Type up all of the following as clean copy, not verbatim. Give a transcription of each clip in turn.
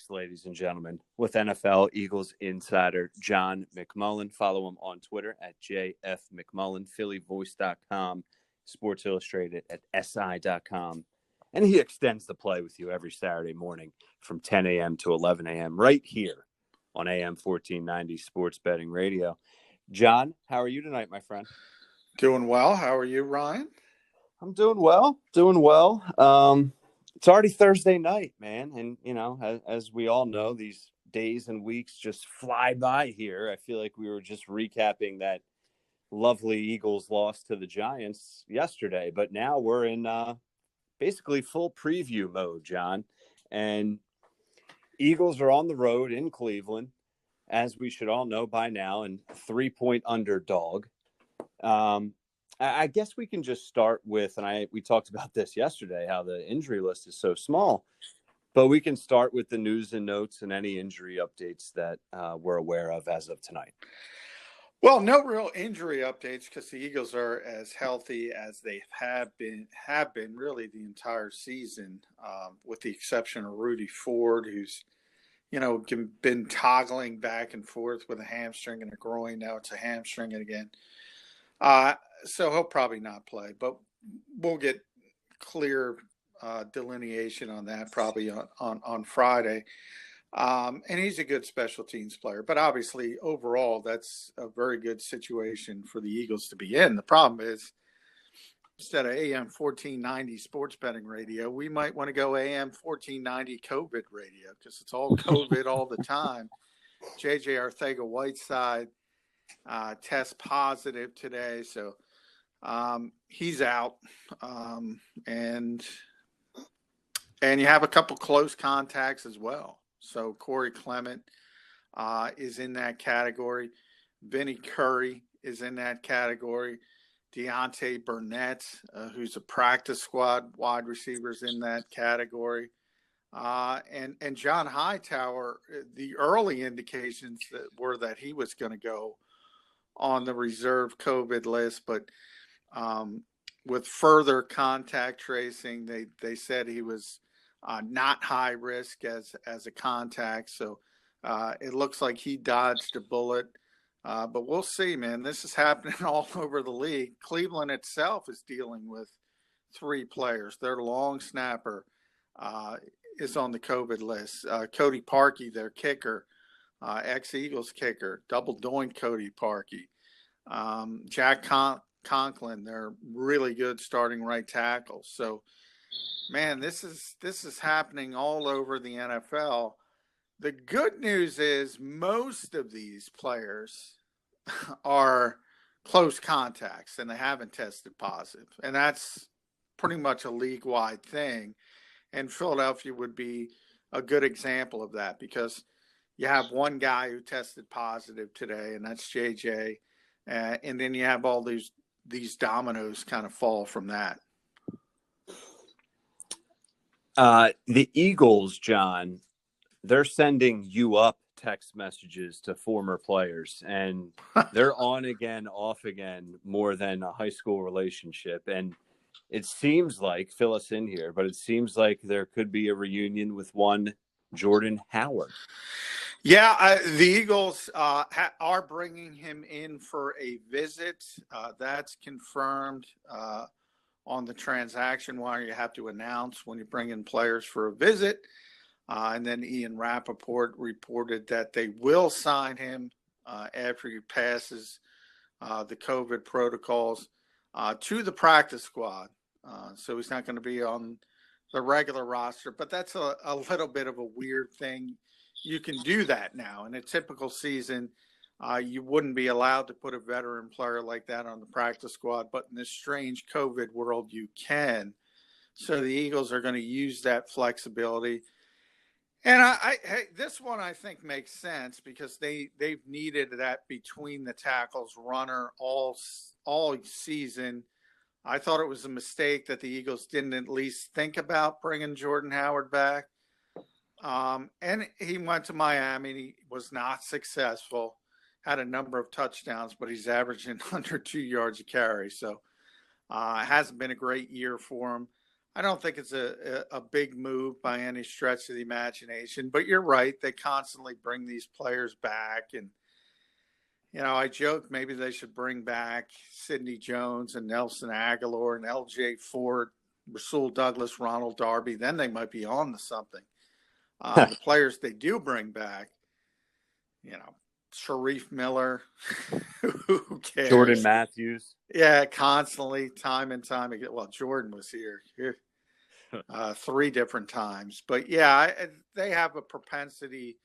breakfast, ladies and gentlemen, with NFL Eagles insider John McMullen. Follow him on Twitter at JFMcMullen, PhillyVoice.com, Sports Illustrated at SI.com. And he extends the play with you every Saturday morning from 10 a.m. to 11 a.m. right here on AM 1490 Sports Betting Radio. John, how are you tonight, my friend? Doing well. How are you, Ryan? I'm doing well. It's already Thursday night, man. And, you know, as we all know, these days and weeks just fly by here. I feel like we were just recapping that lovely Eagles loss to the Giants yesterday. But now we're in basically full preview mode, John. And Eagles are on the road in Cleveland, as we should all know by now, and 3-point underdog. I guess we can just start with, and we talked about this yesterday, how the injury list is so small, but we can start with the news and notes and any injury updates that we're aware of as of tonight. Well, no real injury updates because the Eagles are as healthy as they have been really the entire season, with the exception of Rudy Ford, who's, been toggling back and forth with a hamstring and a groin. Now it's a hamstring again. So he'll probably not play, but we'll get clear delineation on that probably on Friday. And he's a good special teams player, but obviously overall that's a very good situation for the Eagles to be in. The problem is, instead of AM 1490 Sports Betting Radio, we might want to go AM 1490 COVID Radio because it's all COVID all the time. JJ Arcega-Whiteside test positive today, so he's out, and you have a couple close contacts as well. So Corey Clement is in that category. Vinny Curry is in that category. Deontay Burnett, who's a practice squad wide receiver, is in that category. And John Hightower, the early indications were that he was going to go on the reserve COVID list, but with further contact tracing, they said he was not high risk as a contact. So it looks like he dodged a bullet. But we'll see, man. This is happening all over the league. Cleveland itself is dealing with 3 players. Their long snapper is on the COVID list. Cody Parkey, their kicker, ex-Eagles kicker, double-doink Cody Parkey. Jack Conklin, their really good starting right tackle. So, man, this is happening all over the NFL. The good news is most of these players are close contacts and they haven't tested positive. And that's pretty much a league-wide thing. And Philadelphia would be a good example of that because you have one guy who tested positive today, and that's JJ. And then you have all these dominoes kind of fall from that. The Eagles, John, they're sending you up text messages to former players, and they're on again, off again, more than a high school relationship. And it seems like, fill us in here, but it seems like there could be a reunion with one Jordan Howard. Yeah, the Eagles are bringing him in for a visit. That's confirmed on the transaction wire. You have to announce when you bring in players for a visit. And then Ian Rappaport reported that they will sign him after he passes the COVID protocols to the practice squad. So he's not going to be on the regular roster, but that's a little bit of a weird thing. You can do that now. In a typical season, you wouldn't be allowed to put a veteran player like that on the practice squad, but in this strange COVID world, you can. So the Eagles are going to use that flexibility. And this one I think makes sense because they've needed that between the tackles runner all season. I thought it was a mistake that the Eagles didn't at least think about bringing Jordan Howard back. And he went to Miami. He was not successful, had a number of touchdowns, but he's averaging under 2 yards a carry. So it hasn't been a great year for him. I don't think it's a big move by any stretch of the imagination, but you're right. They constantly bring these players back. And, I joke maybe they should bring back Sidney Jones and Nelson Aguilar and LJ Ford, Rasul Douglas, Ronald Darby. Then they might be on to something. The players they do bring back, Sharif Miller, who Jordan cares? Matthews. Yeah, constantly, time and time again. Well, Jordan was here 3 different times. But yeah, they have a propensity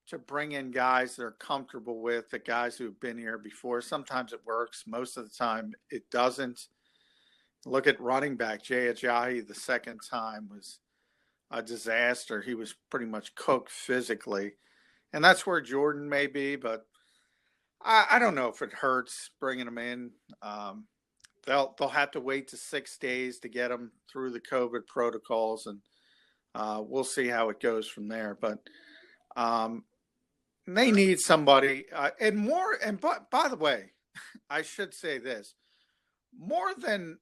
to bring in guys they're comfortable with, the guys who've been here before. Sometimes it works. Most of the time it doesn't. Look at running back Jay Ajayi the second time was a disaster. He was pretty much cooked physically. And that's where Jordan may be, but I don't know if it hurts bringing him in. They'll have to wait to 6 days to get him through the COVID protocols, and we'll see how it goes from there. But they need somebody, and more. And by the way, I should say this: more than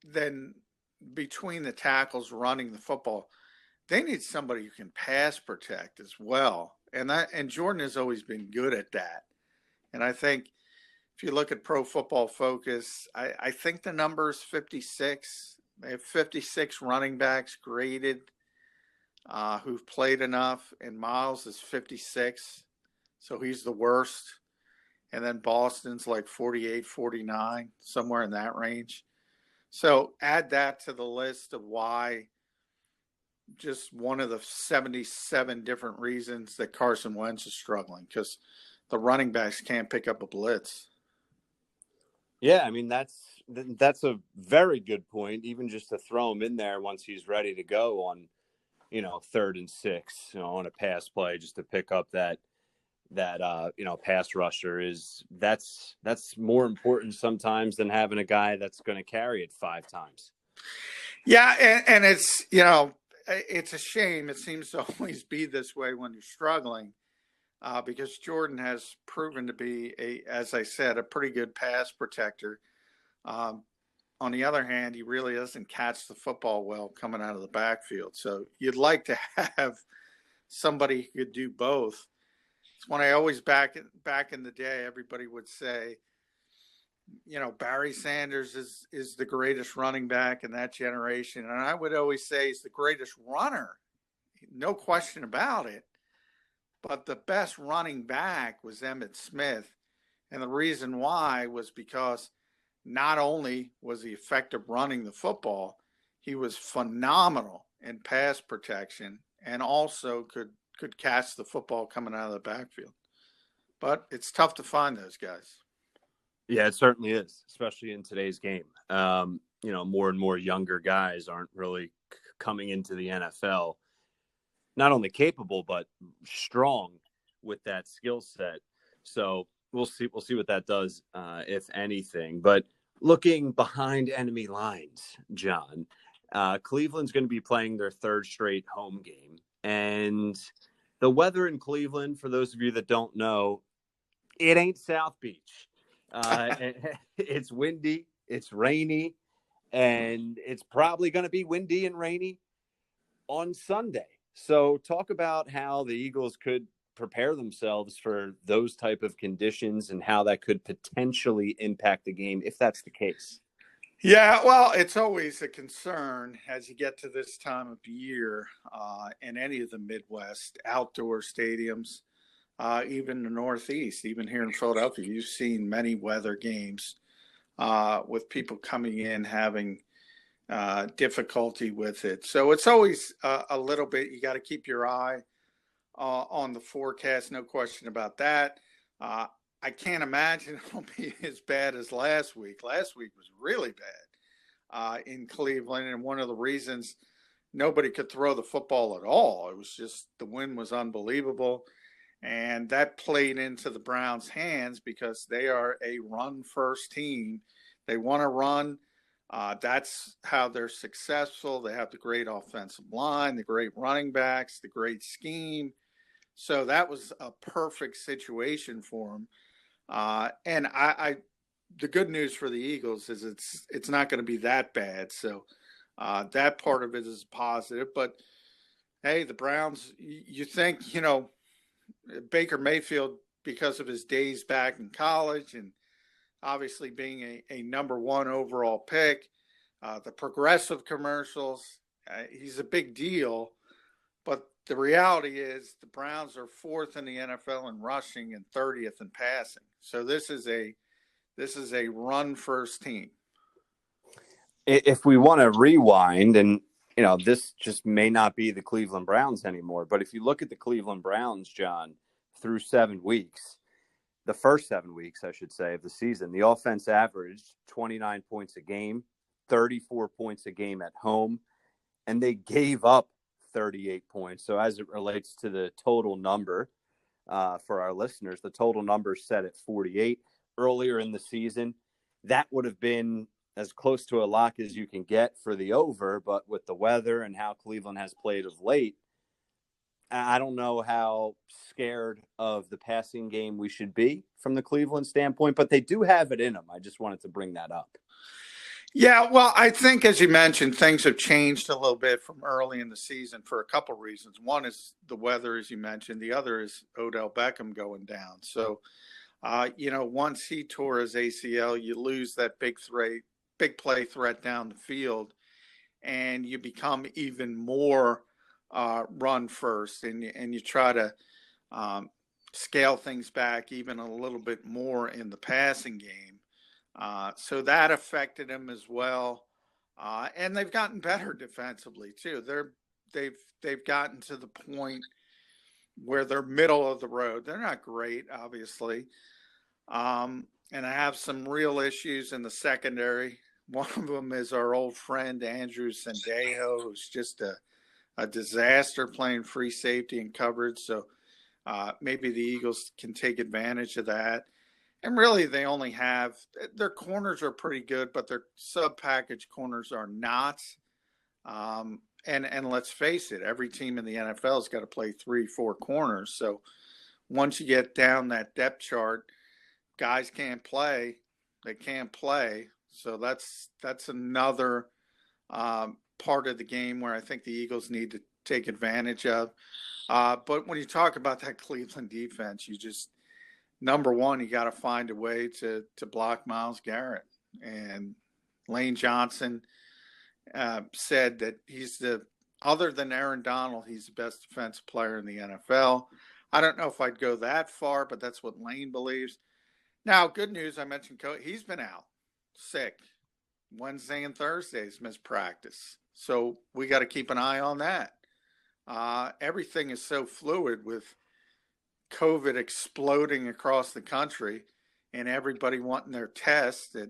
between the tackles running the football, they need somebody who can pass protect as well. And Jordan has always been good at that. And I think if you look at Pro Football Focus, I think the number is 56. They have 56 running backs graded who've played enough, and Miles is 56. So he's the worst. And then Boston's like 48, 49, somewhere in that range. So add that to the list of why, just one of the 77 different reasons that Carson Wentz is struggling, because the running backs can't pick up a blitz. Yeah, I mean, that's a very good point, even just to throw him in there once he's ready to go on, 3rd and 6, on a pass play, just to pick up that pass rusher that's more important sometimes than having a guy that's going to carry it 5 times. Yeah, and it's, it's a shame. It seems to always be this way when you're struggling, because Jordan has proven to be, as I said, a pretty good pass protector. On the other hand, he really doesn't catch the football well coming out of the backfield. So you'd like to have somebody who could do both. It's when I always back in the day, everybody would say, Barry Sanders is the greatest running back in that generation. And I would always say he's the greatest runner, no question about it. But the best running back was Emmitt Smith. And the reason why was because not only was he effective running the football, he was phenomenal in pass protection and also could catch the football coming out of the backfield. But it's tough to find those guys. Yeah, it certainly is, especially in today's game. More and more younger guys aren't really coming into the NFL, not only capable, but strong with that skill set. So we'll see what that does, if anything. But looking behind enemy lines, John, Cleveland's going to be playing their 3rd straight home game. And the weather in Cleveland, for those of you that don't know, it ain't South Beach. It's windy, it's rainy, and it's probably going to be windy and rainy on Sunday. So talk about how the Eagles could prepare themselves for those type of conditions and how that could potentially impact the game if that's the case. Yeah, well, it's always a concern as you get to this time of year in any of the Midwest outdoor stadiums, even the Northeast, even here in Philadelphia. You've seen many weather games with people coming in having difficulty with it. So it's always a little bit, you got to keep your eye on the forecast, no question about that. I can't imagine it'll be as bad as last week. Last week was really bad in Cleveland, and one of the reasons nobody could throw the football at all. It was just the wind was unbelievable, and that played into the Browns' hands because they are a run-first team. They want to run. That's how they're successful. They have the great offensive line, the great running backs, the great scheme. So that was a perfect situation for them. And the good news for the Eagles is it's not going to be that bad. So That part of it is positive. But hey, the Browns, you think, Baker Mayfield, because of his days back in college and obviously being a number one overall pick, the progressive commercials, he's a big deal. But the reality is the Browns are fourth in the NFL in rushing and 30th in passing. So this is a run first team. If we want to rewind, and this just may not be the Cleveland Browns anymore, but if you look at the Cleveland Browns, John, through 7 weeks, the first 7 weeks, I should say, of the season, the offense averaged 29 points a game, 34 points a game at home, and they gave up 38 points. So as it relates to the total number for our listeners, the total number is set at 48. Earlier in the season, that would have been as close to a lock as you can get for the over, but with the weather and how Cleveland has played of late, I don't know how scared of the passing game we should be from the Cleveland standpoint, but they do have it in them. I just wanted to bring that up. Yeah, well, I think, as you mentioned, things have changed a little bit from early in the season for a couple of reasons. One is the weather, as you mentioned. The other is Odell Beckham going down. So, once he tore his ACL, you lose that big play threat down the field, and you become even more run first, and you try to scale things back even a little bit more in the passing game. So that affected him as well, and they've gotten better defensively too. They've gotten to the point where they're middle of the road. They're not great, obviously, and I have some real issues in the secondary. One of them is our old friend Andrew Sendejo, who's just a disaster playing free safety and coverage. So maybe the Eagles can take advantage of that. And really, they only have their corners are pretty good, but their sub-package corners are not. And let's face it, every team in the NFL has got to play 3-4 corners. So once you get down that depth chart, guys can't play. They can't play. So that's another part of the game where I think the Eagles need to take advantage of. But when you talk about that Cleveland defense, number one, you got to find a way to block Myles Garrett. And Lane Johnson said that other than Aaron Donald, he's the best defensive player in the NFL. I don't know if I'd go that far, but that's what Lane believes. Now, good news, I mentioned he's been out sick. Wednesday and Thursdays missed practice. So we got to keep an eye on that. Everything is so fluid with COVID exploding across the country and everybody wanting their test at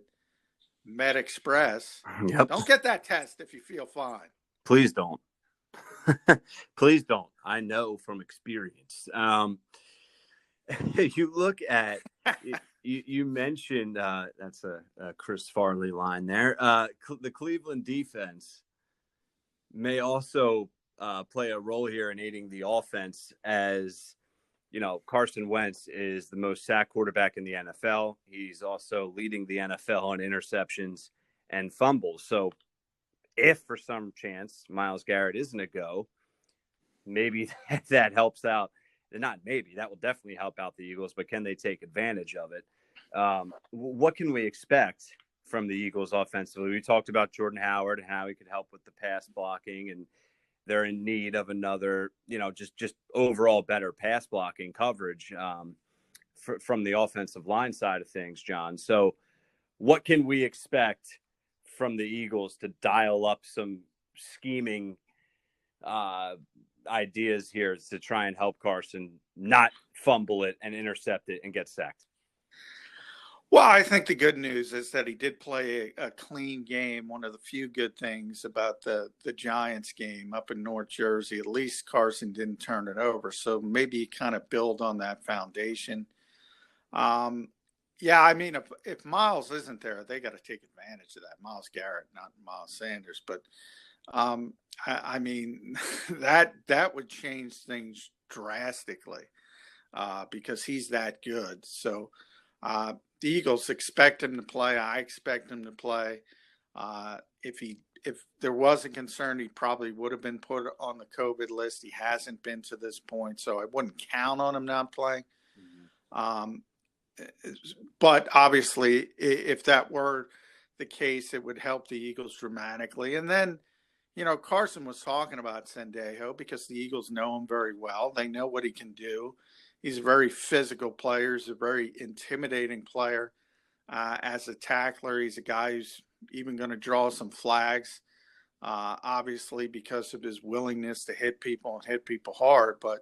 MedExpress. Yep. Don't get that test if you feel fine. Please don't. Please don't. I know from experience. You look at you mentioned that's a Chris Farley line there. The Cleveland defense may also play a role here in aiding the offense, as Carson Wentz is the most sacked quarterback in the NFL. He's also leading the NFL in interceptions and fumbles. So if for some chance Myles Garrett isn't a go, maybe that helps out. Not maybe, that will definitely help out the Eagles, but can they take advantage of it? What can we expect from the Eagles offensively? We talked about Jordan Howard and how he could help with the pass blocking, and they're in need of another, just overall better pass blocking coverage from the offensive line side of things, John. So what can we expect from the Eagles to dial up some scheming ideas here to try and help Carson not fumble it and intercept it and get sacked? Well, I think the good news is that he did play a clean game. One of the few good things about the Giants game up in North Jersey, at least Carson didn't turn it over. So maybe kind of build on that foundation. Yeah, I mean, if Myles isn't there, they got to take advantage of that. Myles Garrett, not Miles Sanders, but I mean that would change things drastically because he's that good. So the Eagles expect him to play. I expect him to play. If if there was a concern, he probably would have been put on the COVID list. He hasn't been to this point, so I wouldn't count on him not playing. Um, but obviously, if that were the case, it would help the Eagles dramatically. And then, Carson was talking about Sendejo because the Eagles know him very well. They know what he can do. He's a very physical player. He's a very intimidating player. As a tackler, he's a guy who's even going to draw some flags, obviously because of his willingness to hit people and hit people hard, but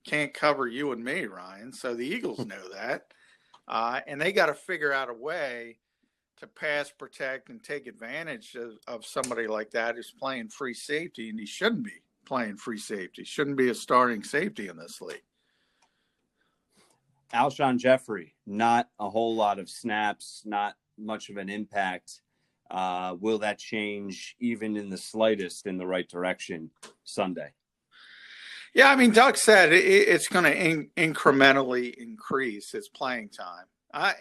can't cover you and me, Ryan. So the Eagles know that. And they got to figure out a way to pass, protect, and take advantage of somebody like that who's playing free safety, and he shouldn't be playing free safety. He shouldn't be a starting safety in this league. Alshon Jeffrey, not a whole lot of snaps, not much of an impact. Will that change even in the slightest in the right direction Sunday? Yeah, I mean, Doug said it's going to incrementally increase his playing time.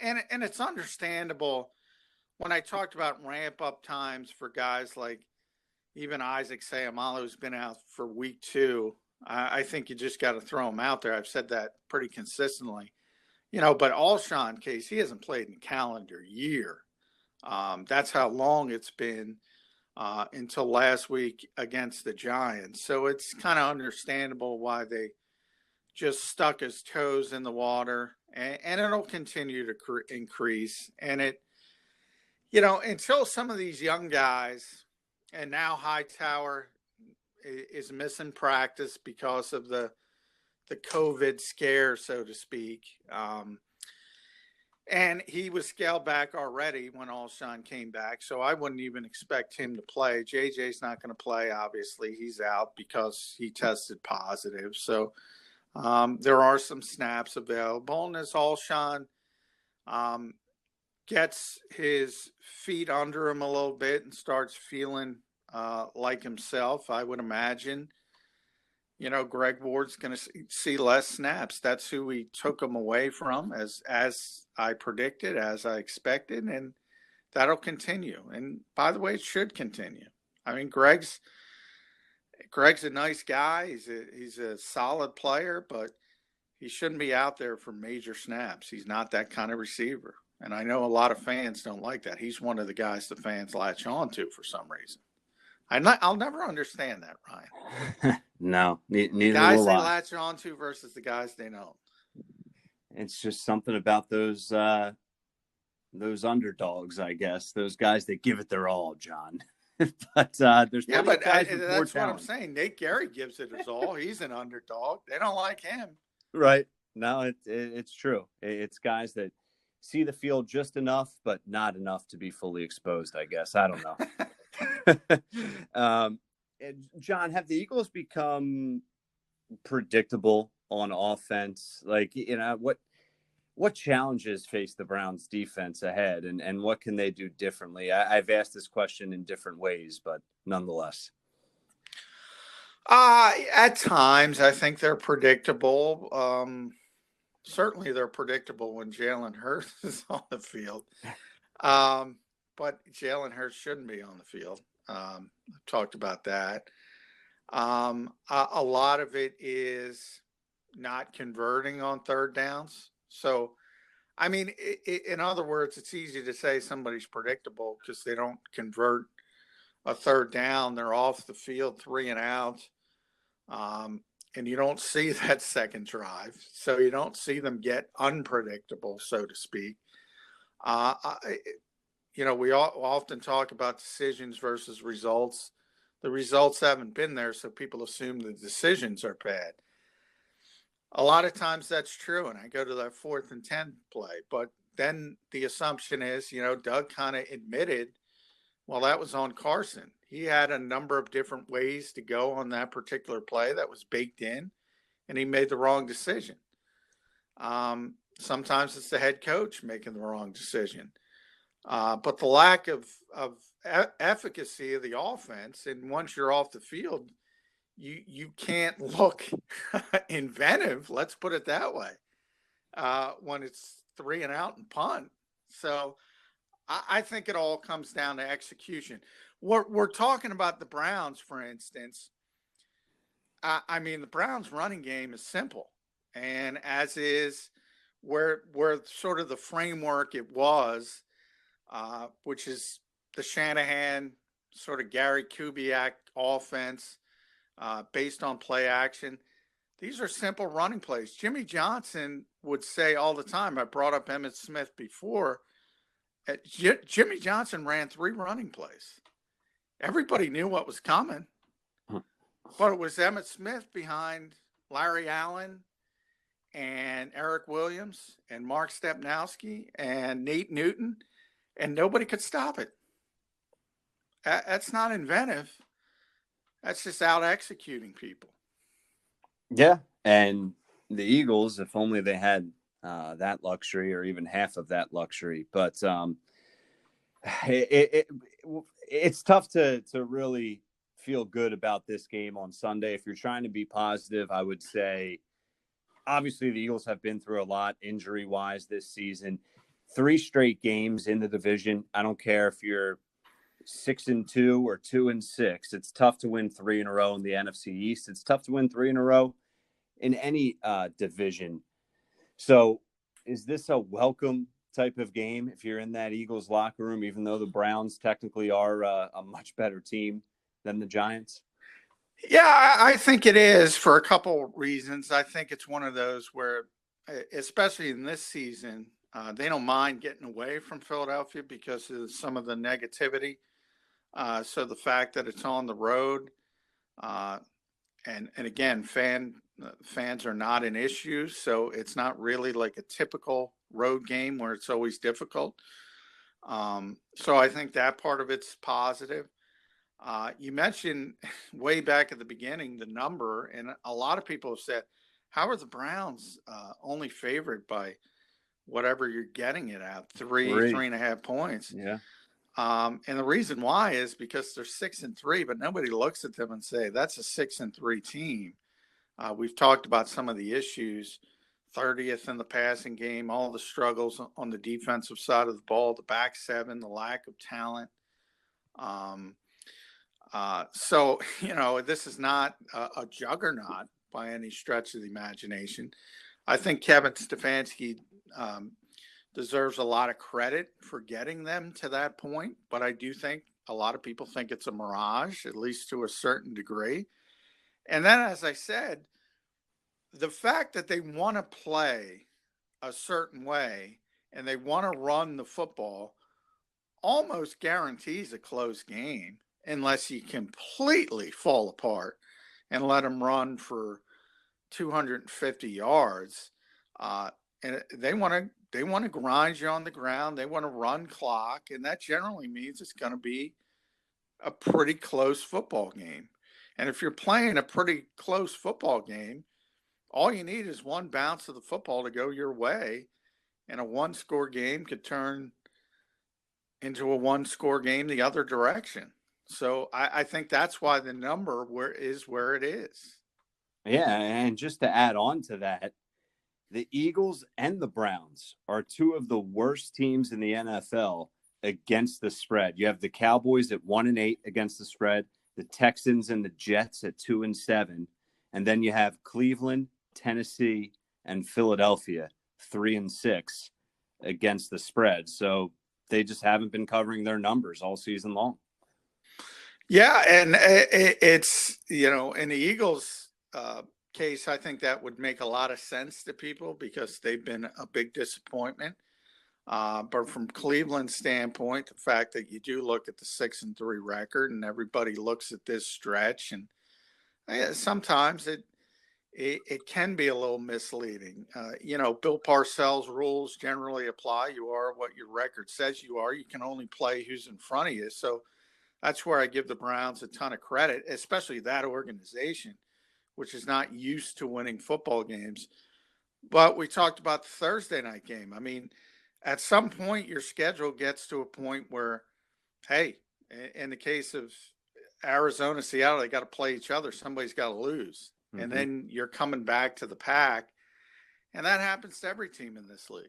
And it's understandable when I talked about ramp-up times for guys like even Isaac Seumalo, who's been out for week 2. I think you just got to throw him out there. I've said that pretty consistently. But Alshon case, he hasn't played in a calendar year. That's how long it's been until last week against the Giants. So it's kind of understandable why they just stuck his toes in the water, and it'll continue to increase. And until some of these young guys, and now Hightower is missing practice because of the COVID scare, so to speak. And he was scaled back already when Alshon came back, so I wouldn't even expect him to play. JJ's not going to play, obviously. He's out because he tested positive. So there are some snaps available. And as Alshon gets his feet under him a little bit and starts feeling like himself, I would imagine, Greg Ward's going to see less snaps. That's who we took him away from, as I predicted, as I expected, and that'll continue. And by the way, it should continue. I mean, Greg's a nice guy. He's a solid player, but he shouldn't be out there for major snaps. He's not that kind of receiver. And I know a lot of fans don't like that. He's one of the guys the fans latch on to for some reason. I'll never understand that, Ryan. No, neither the guys will they I. latch on to versus the guys they don't. It's just something about those underdogs, I guess. Those guys that give it their all, John. But there's that's what talent. I'm saying. Nate Gary gives it his all. He's an underdog. They don't like him. Right. No, it's true. It's guys that see the field just enough, but not enough to be fully exposed, I guess. I don't know. John, have the Eagles become predictable on offense? Like, what challenges face the Browns defense ahead, and what can they do differently? I've asked this question in different ways, but nonetheless. At times, I think they're predictable. Certainly they're predictable when Jalen Hurts is on the field. But Jalen Hurts shouldn't be on the field. I've talked about that. A lot of it is not converting on third downs. So, I mean, in other words, it's easy to say somebody's predictable because they don't convert a third down. They're off the field 3 and out. And you don't see that second drive. So you don't see them get unpredictable, so to speak. We often talk about decisions versus results. The results haven't been there, so people assume the decisions are bad. A lot of times that's true, and I go to that 4th and 10 play. But then the assumption is, Doug kind of admitted, well, that was on Carson. He had a number of different ways to go on that particular play that was baked in, and he made the wrong decision. Sometimes it's the head coach making the wrong decision. But the lack of efficacy of the offense, and once you're off the field, you can't look inventive, let's put it that way, when it's 3 and out and punt. So I think it all comes down to execution. We're talking about the Browns, for instance. I mean, the Browns' running game is simple, and as is where sort of the framework it was, which is the Shanahan sort of Gary Kubiak offense based on play action. These are simple running plays. Jimmy Johnson would say all the time. I brought up Emmitt Smith before. Jimmy Johnson ran 3 running plays. Everybody knew what was coming, but it was Emmitt Smith behind Larry Allen and Eric Williams and Mark Stepnowski and Nate Newton, and nobody could stop it. That's not inventive. That's just out executing people. Yeah, and the Eagles, if only they had that luxury or even half of that luxury. But it, it's tough to really feel good about this game on Sunday. If you're trying to be positive, I would say obviously the Eagles have been through a lot injury wise this season. 3 straight games in the division. I don't care if you're 6-2 or 2-6. It's tough to win 3 in a row in the NFC East. It's tough to win 3 in a row in any division. So is this a welcome type of game if you're in that Eagles locker room, even though the Browns technically are a much better team than the Giants? Yeah, I think it is for a couple reasons. I think it's one of those where, especially in this season, they don't mind getting away from Philadelphia because of some of the negativity. So the fact that it's on the road, uh, and again, fans are not an issue, so it's not really like a typical road game where it's always difficult. So I think that part of it's positive. You mentioned way back at the beginning the number, and a lot of people have said, "How are the Browns only favored by whatever you're getting it at 3.5 points?" Yeah. And the reason why is because they're 6-3, but nobody looks at them and say that's a 6-3 team. We've talked about some of the issues, 30th in the passing game, all the struggles on the defensive side of the ball, the back seven, the lack of talent. Um, so, this is not a juggernaut by any stretch of the imagination. I think Kevin Stefanski deserves a lot of credit for getting them to that point, but I do think a lot of people think it's a mirage, at least to a certain degree. And then, as I said, the fact that they want to play a certain way and they want to run the football almost guarantees a close game unless you completely fall apart and let them run for 250 yards. And they want to grind you on the ground. They want to run clock, and that generally means it's going to be a pretty close football game. And if you're playing a pretty close football game, all you need is one bounce of the football to go your way, and a one-score game could turn into a one-score game the other direction. So I think that's why the number where it is. Yeah, and just to add on to that, the Eagles and the Browns are 2 of the worst teams in the NFL against the spread. You have the Cowboys at 1-8 against the spread, the Texans and the Jets at 2-7, and then you have Cleveland, Tennessee, and Philadelphia 3-6 against the spread. So they just haven't been covering their numbers all season long. Yeah, and it's in the Eagles case, I think that would make a lot of sense to people because they've been a big disappointment. But from Cleveland's standpoint, the fact that you do look at the 6-3 record and everybody looks at this stretch, and sometimes it can be a little misleading. Bill Parcells' rules generally apply. You are what your record says you are. You can only play who's in front of you. So that's where I give the Browns a ton of credit, especially that organization, which is not used to winning football games. But we talked about the Thursday night game. I mean, at some point, your schedule gets to a point where, hey, in the case of Arizona, Seattle, they got to play each other. Somebody's got to lose. Mm-hmm. And then you're coming back to the pack. And that happens to every team in this league.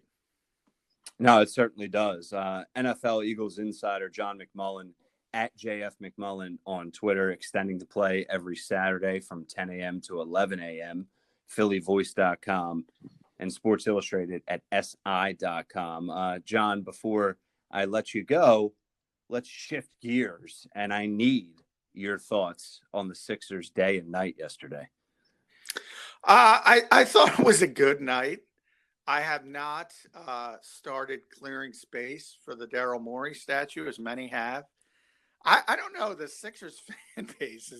No, it certainly does. NFL Eagles insider John McMullen at JF McMullen on Twitter, extending the play every Saturday from 10 a.m. to 11 a.m. PhillyVoice.com and Sports Illustrated at SI.com. John, before I let you go, let's shift gears, and I need your thoughts on the Sixers' day and night yesterday. I thought it was a good night. I have not started clearing space for the Daryl Morey statue, as many have. I don't know. The Sixers fan base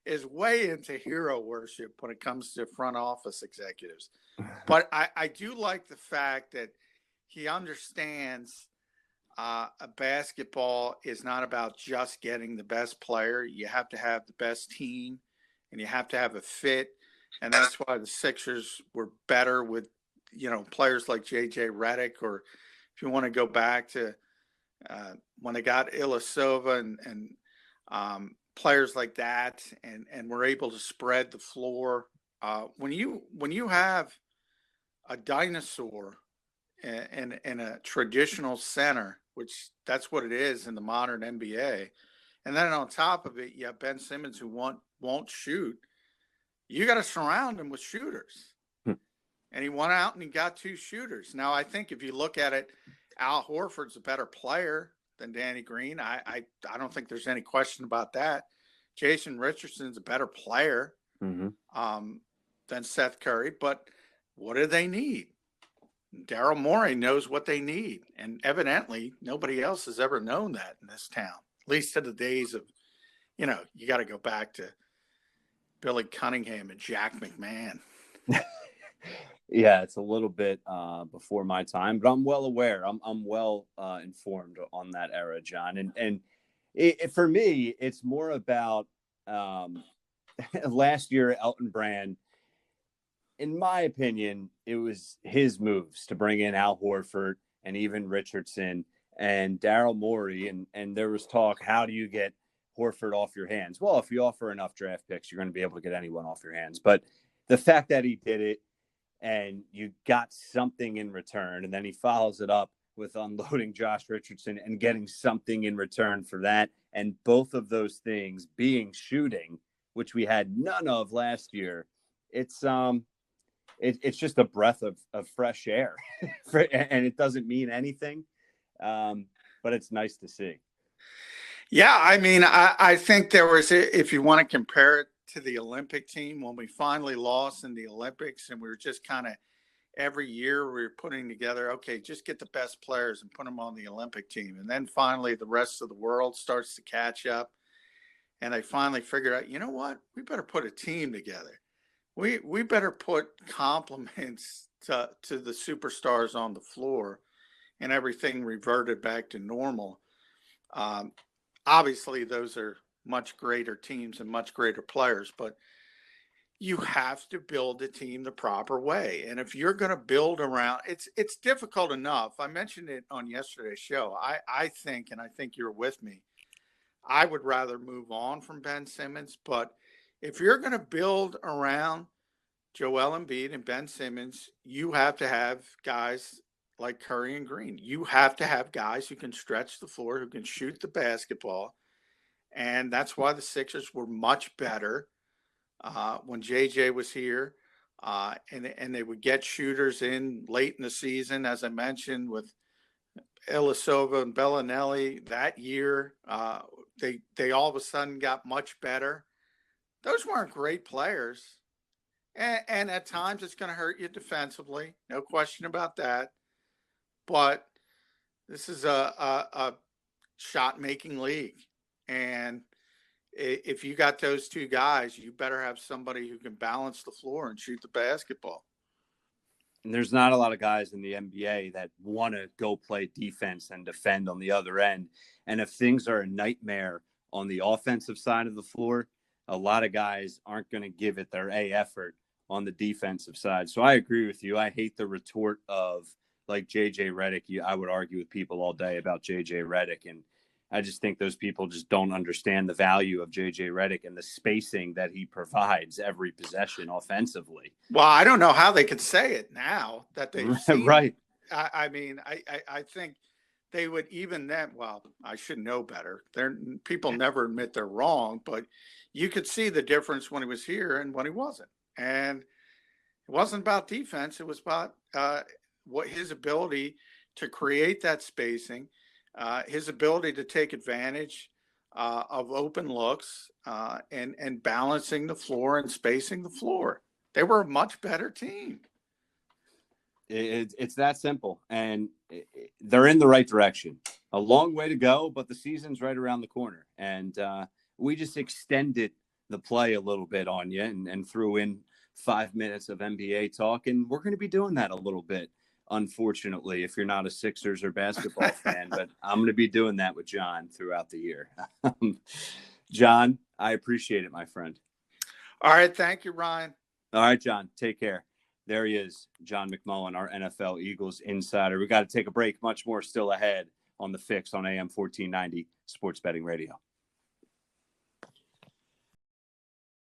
is way into hero worship when it comes to front office executives. But I do like the fact that he understands a basketball is not about just getting the best player. You have to have the best team, and you have to have a fit. And that's why the Sixers were better with, players like J.J. Redick, or if you want to go back to when they got Ilyasova and players like that, and were able to spread the floor. When you have a dinosaur and a traditional center, which that's what it is in the modern NBA, and then on top of it, you have Ben Simmons who won't shoot. You got to surround him with shooters. And he went out and he got 2 shooters. Now, I think if you look at it, Al Horford's a better player than Danny Green. I don't think there's any question about that. Jason Richardson's a better player than Seth Curry. But what do they need? Daryl Morey knows what they need. And evidently, nobody else has ever known that in this town, at least to the days of, you got to go back to Billy Cunningham and Jack McMahon. Yeah, it's a little bit before my time, but I'm well aware. I'm well informed on that era, John. And for me, it's more about last year, Elton Brand. In my opinion, it was his moves to bring in Al Horford and even Richardson and Daryl Morey. And there was talk, how do you get Horford off your hands? Well, if you offer enough draft picks, you're going to be able to get anyone off your hands. But the fact that he did it, and you got something in return, and then he follows it up with unloading Josh Richardson and getting something in return for that. And both of those things being shooting, which we had none of last year. It's just a breath of fresh air and it doesn't mean anything. But it's nice to see. Yeah. I mean, I think there was, if you want to compare it to the Olympic team, when we finally lost in the Olympics, and we were just kind of every year we were putting together, okay, just get the best players and put them on the Olympic team. And then finally the rest of the world starts to catch up, and they finally figured out, you know what, we better put a team together. We better put compliments to the superstars on the floor, and everything reverted back to normal. Obviously those are much greater teams and much greater players, but you have to build a team the proper way. And if you're going to build around, it's difficult enough. I mentioned it on yesterday's show. I think, and I think you're with me, I would rather move on from Ben Simmons. But if you're going to build around Joel Embiid and Ben Simmons, you have to have guys like Curry and Green. You have to have guys who can stretch the floor, who can shoot the basketball. And that's why the Sixers were much better when JJ was here. And they would get shooters in late in the season, as I mentioned, with Ilyasova and Bellinelli that year. They all of a sudden got much better. Those weren't great players. And at times it's going to hurt you defensively. No question about that. But this is a shot-making league. And if you got those 2 guys, you better have somebody who can balance the floor and shoot the basketball. And there's not a lot of guys in the NBA that want to go play defense and defend on the other end. And if things are a nightmare on the offensive side of the floor, a lot of guys aren't going to give it their A effort on the defensive side. So I agree with you. I hate the retort of like JJ Redick. I would argue with people all day about JJ Redick, and I just think those people just don't understand the value of JJ Redick and the spacing that he provides every possession offensively. Well, I don't know how they could say it now that they've seen right. I mean, I think they would even then. Well, I should know better. People never admit they're wrong, but you could see the difference when he was here and when he wasn't. And it wasn't about defense. It was about what his ability to create that spacing, his ability to take advantage of open looks, and balancing the floor and spacing the floor. They were a much better team. It's that simple, and they're in the right direction. A long way to go, but the season's right around the corner, and we just extended the play a little bit on you and threw in 5 minutes of NBA talk, and we're going to be doing that a little bit. Unfortunately, if you're not a Sixers or basketball fan, but I'm going to be doing that with John throughout the year. John, I appreciate it, my friend. All right. Thank you, Ryan. All right, John, take care. There he is, John McMullen, our NFL Eagles insider. We got to take a break. Much more still ahead on The Fix on AM 1490 Sports Betting Radio.